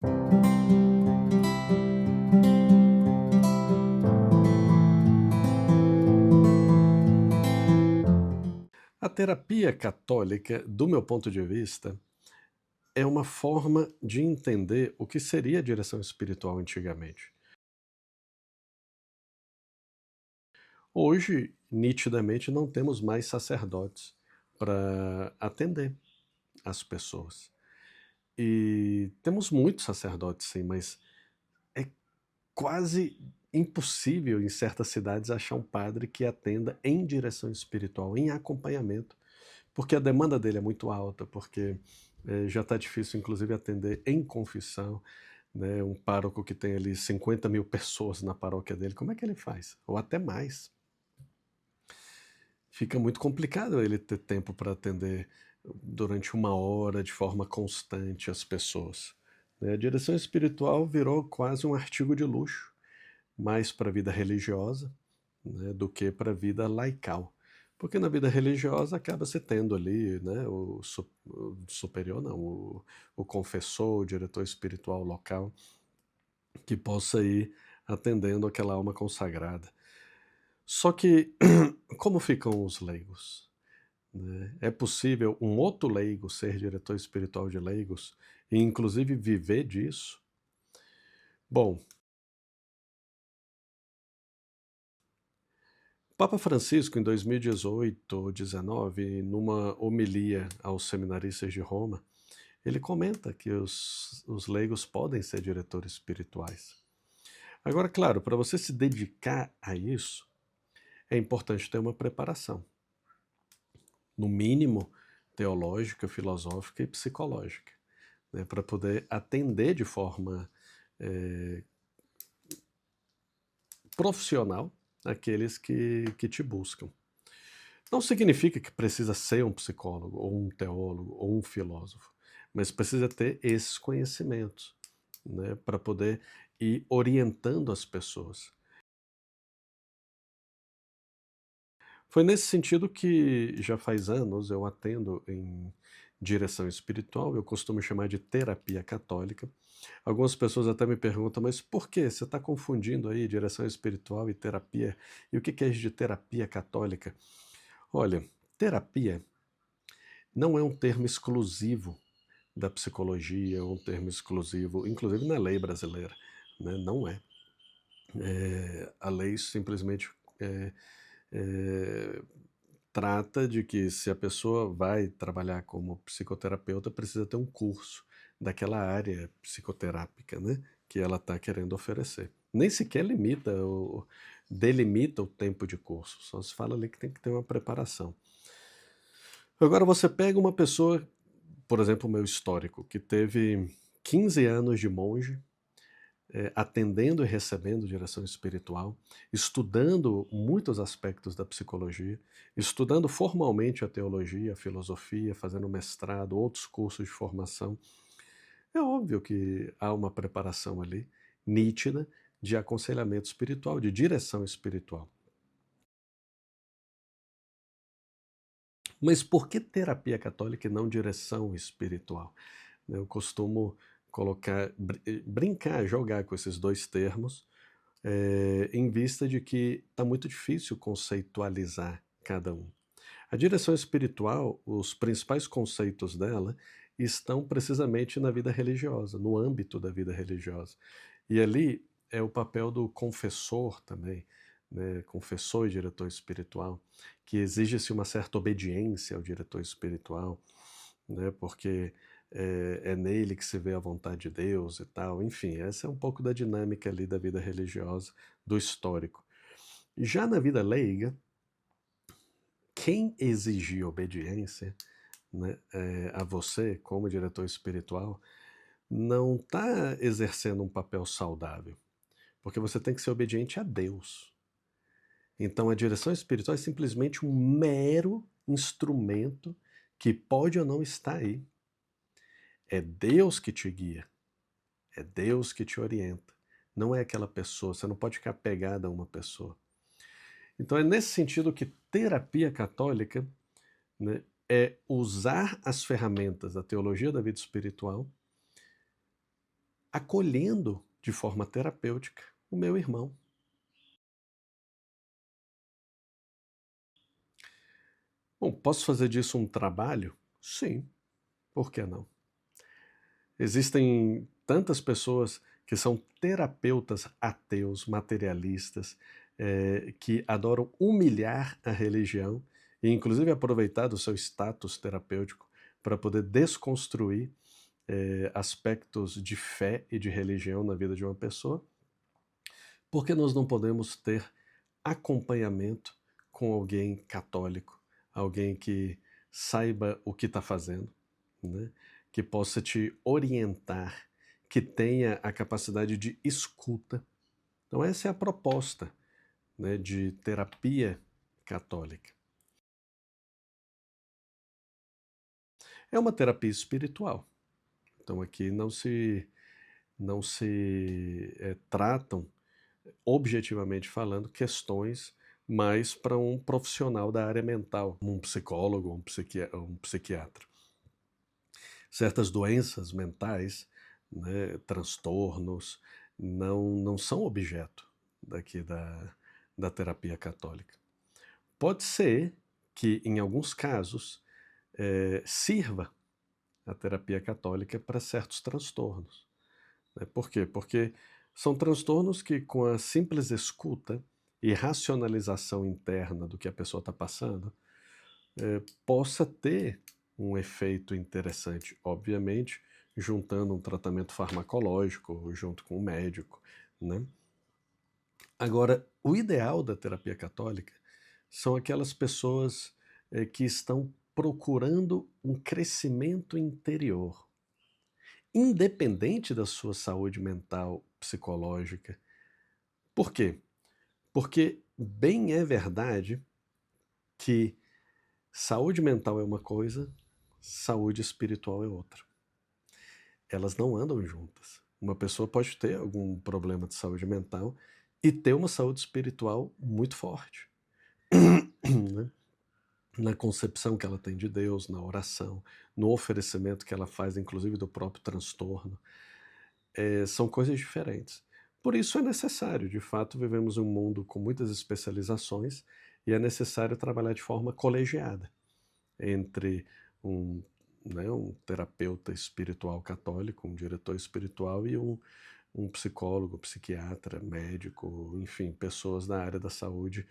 A terapia católica, do meu ponto de vista, é uma forma de entender o que seria a direção espiritual antigamente. Hoje, nitidamente, não temos mais sacerdotes para atender as pessoas. E temos muitos sacerdotes, sim, mas é quase impossível em certas cidades achar um padre que atenda em direção espiritual, em acompanhamento, porque a demanda dele é muito alta, porque já está difícil, inclusive, atender em confissão, né? Um pároco que tem ali 50 mil pessoas na paróquia dele, como é que ele faz? Ou até mais. Fica muito complicado ele ter tempo para atender durante uma hora de forma constante as pessoas, né? A direção espiritual virou quase um artigo de luxo, mais para a vida religiosa, né, do que para a vida laical. Porque na vida religiosa acaba se tendo ali, né, o superior, não, o confessor, o diretor espiritual local, que possa ir atendendo aquela alma consagrada. Só que, como ficam os leigos? Né? É possível um outro leigo ser diretor espiritual de leigos e, inclusive, viver disso? Bom, Papa Francisco, em 2018 ou 19, numa homilia aos seminaristas de Roma, ele comenta que os leigos podem ser diretores espirituais. Agora, claro, para você se dedicar a isso, é importante ter uma preparação, no mínimo teológica, filosófica e psicológica, né, para poder atender de forma eh, profissional aqueles que te buscam. Não significa que precisa ser um psicólogo, ou um teólogo, ou um filósofo, mas precisa ter esses conhecimentos, né, para poder ir orientando as pessoas. Foi nesse sentido que já faz anos eu atendo em direção espiritual, eu costumo chamar de terapia católica. Algumas pessoas até me perguntam, mas por que você está confundindo aí direção espiritual e terapia? E o que é isso de terapia católica? Olha, terapia não é um termo exclusivo da psicologia, um termo exclusivo, inclusive na lei brasileira, né? Não é. A lei simplesmente é, é, trata de que se a pessoa vai trabalhar como psicoterapeuta, precisa ter um curso daquela área psicoterápica, né? Que ela está querendo oferecer. Nem sequer delimita o tempo de curso, só se fala ali que tem que ter uma preparação. Agora você pega uma pessoa, por exemplo, o meu histórico, que teve 15 anos de monge, atendendo e recebendo direção espiritual, estudando muitos aspectos da psicologia, estudando formalmente a teologia, a filosofia, fazendo mestrado, outros cursos de formação. É óbvio que há uma preparação ali, nítida, de aconselhamento espiritual, de direção espiritual. Mas por que terapia católica e não direção espiritual? Eu costumo brincar, jogar com esses dois termos, em vista de que está muito difícil conceitualizar cada um. A direção espiritual, os principais conceitos dela estão precisamente na vida religiosa, no âmbito da vida religiosa. E ali é o papel do confessor também, né, confessor e diretor espiritual, que exige-se uma certa obediência ao diretor espiritual, né, porque é nele que se vê a vontade de Deus e tal. Enfim, essa é um pouco da dinâmica ali da vida religiosa, do histórico. Já na vida leiga, quem exigir obediência, né, a você como diretor espiritual, não está exercendo um papel saudável, porque você tem que ser obediente a Deus. Então a direção espiritual é simplesmente um mero instrumento que pode ou não estar aí. É Deus que te guia, é Deus que te orienta. Não é aquela pessoa, você não pode ficar pegada a uma pessoa. Então é nesse sentido que terapia católica, né, é usar as ferramentas da teologia da vida espiritual acolhendo de forma terapêutica o meu irmão. Bom, posso fazer disso um trabalho? Sim, por que não? Existem tantas pessoas que são terapeutas ateus, materialistas, que adoram humilhar a religião e, inclusive, aproveitar do seu status terapêutico para poder desconstruir aspectos de fé e de religião na vida de uma pessoa. Por que nós não podemos ter acompanhamento com alguém católico, alguém que saiba o que está fazendo, né? Que possa te orientar, que tenha a capacidade de escuta. Então essa é a proposta, né, de terapia católica. É uma terapia espiritual. Então aqui não se tratam, objetivamente falando, questões mais para um profissional da área mental, um psicólogo, um psiquiatra. Certas doenças mentais, né, transtornos, não são objeto daqui da terapia católica. Pode ser que, em alguns casos, sirva a terapia católica para certos transtornos. Né? Por quê? Porque são transtornos que, com a simples escuta e racionalização interna do que a pessoa está passando, possa ter um efeito interessante, obviamente, juntando um tratamento farmacológico junto com o médico, né? Agora, o ideal da terapia católica são aquelas pessoas que estão procurando um crescimento interior, independente da sua saúde mental, psicológica. Por quê? Porque bem é verdade que saúde mental é uma coisa, saúde espiritual é outra. Elas não andam juntas. Uma pessoa pode ter algum problema de saúde mental e ter uma saúde espiritual muito forte. Né? Na concepção que ela tem de Deus, na oração, no oferecimento que ela faz, inclusive do próprio transtorno. São coisas diferentes. Por isso é necessário, de fato, vivemos um mundo com muitas especializações e é necessário trabalhar de forma colegiada entre um, né, um terapeuta espiritual católico, um diretor espiritual e um psicólogo, psiquiatra, médico, enfim, pessoas da área da saúde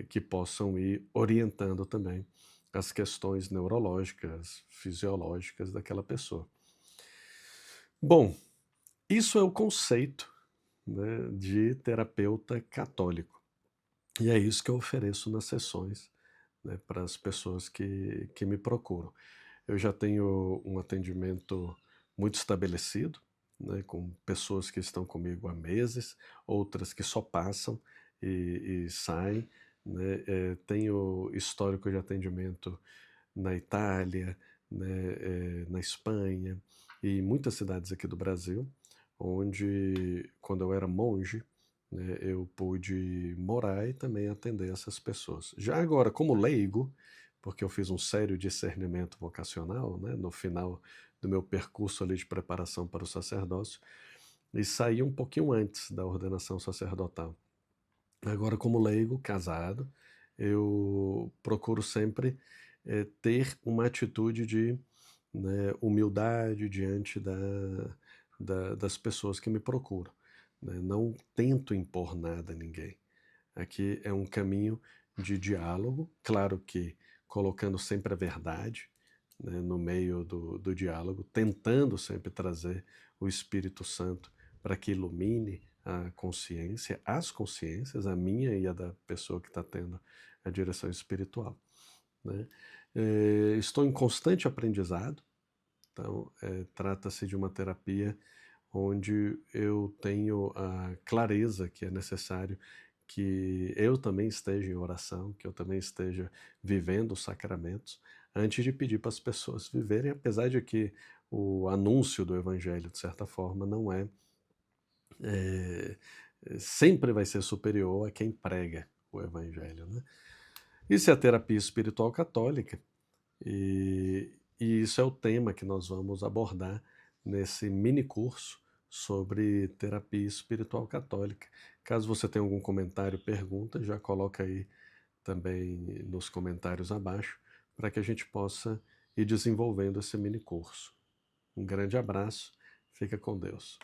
que possam ir orientando também as questões neurológicas, fisiológicas daquela pessoa. Bom, isso é o conceito, né, de terapeuta católico. E é isso que eu ofereço nas sessões, né, para as pessoas que me procuram. Eu já tenho um atendimento muito estabelecido, né, com pessoas que estão comigo há meses, outras que só passam e saem. Né, tenho histórico de atendimento na Itália, né, na Espanha e muitas cidades aqui do Brasil, onde, quando eu era monge, né, eu pude morar e também atender essas pessoas. Já agora, como leigo, porque eu fiz um sério discernimento vocacional, né, no final do meu percurso ali de preparação para o sacerdócio, e saí um pouquinho antes da ordenação sacerdotal. Agora, como leigo, casado, eu procuro sempre ter uma atitude de, né, humildade diante das pessoas que me procuram. Né? Não tento impor nada a ninguém. Aqui é um caminho de diálogo, claro que colocando sempre a verdade, né, no meio do diálogo, tentando sempre trazer o Espírito Santo para que ilumine a consciência, as consciências, a minha e a da pessoa que está tendo a direção espiritual. Né? Estou em constante aprendizado, então trata-se de uma terapia onde eu tenho a clareza que é necessário que eu também esteja em oração, que eu também esteja vivendo os sacramentos, antes de pedir para as pessoas viverem, apesar de que o anúncio do Evangelho, de certa forma, não sempre vai ser superior a quem prega o Evangelho. Né? Isso é a terapia espiritual católica, e isso é o tema que nós vamos abordar nesse mini curso sobre terapia espiritual católica. Caso você tenha algum comentário, pergunta, já coloca aí também nos comentários abaixo, para que a gente possa ir desenvolvendo esse mini curso. Um grande abraço, fica com Deus.